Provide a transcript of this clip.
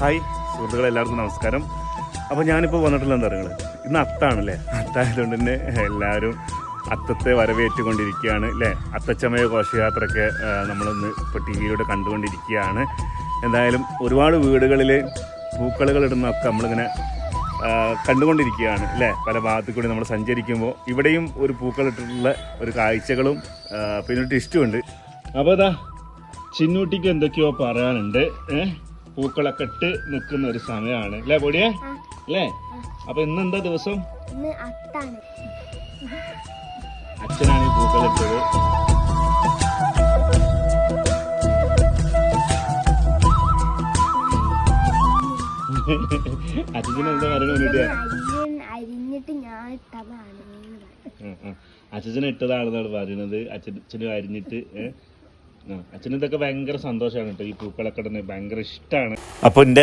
Hi സുഹൃത്തുക്കളെ, എല്ലാവർക്കും നമസ്കാരം. അപ്പോൾ ഞാനിപ്പോൾ വന്നിട്ടുള്ള എന്താ പറയുക, ഇന്ന് അത്താണല്ലേ. അത്തായതുകൊണ്ട് തന്നെ എല്ലാവരും അത്തത്തെ വരവേറ്റുകൊണ്ടിരിക്കുകയാണ് അല്ലേ. അത്തച്ചമയ ഘോഷയാത്രയൊക്കെ നമ്മളിന്ന് ഇപ്പോൾ ടി വിയിലൂടെ കണ്ടുകൊണ്ടിരിക്കുകയാണ്. എന്തായാലും ഒരുപാട് വീടുകളിൽ പൂക്കളുകൾ ഇടുന്നതൊക്കെ നമ്മളിങ്ങനെ കണ്ടുകൊണ്ടിരിക്കുകയാണ് അല്ലേ. പല ഭാഗത്തു കൂടി നമ്മൾ സഞ്ചരിക്കുമ്പോൾ ഇവിടെയും ഒരു പൂക്കളിട്ടിട്ടുള്ള ഒരു കാഴ്ചകളും പിന്നെ ഒരു ടിസ്റ്റുമുണ്ട്. അപ്പോൾ ഇതാ ചിന്നൂട്ടിക്ക് എന്തൊക്കെയോ പറയാനുണ്ട്. പൂക്കളൊക്കെ ഇട്ട് നിൽക്കുന്ന ഒരു സമയമാണ് അല്ലേ പൊടിയെ അല്ലേ. അപ്പൊ ഇന്നെന്താ ദിവസം? അച്ഛനാണ് ഈ പൂക്കളിട്ടത്. അച്ഛന് എന്താ പറയുന്നത്? അച്ഛന് ഇട്ടതാണെന്നാണ് പറയുന്നത്. അച്ഛന് അരിഞ്ഞിട്ട് അച്ഛന് ഇതൊക്കെ ഭയങ്കര സന്തോഷമാണ് കേട്ടോ. ഈ പൂക്കളൊക്കെ ഇടുന്നത് ഭയങ്കര ഇഷ്ടമാണ്. അപ്പോൾ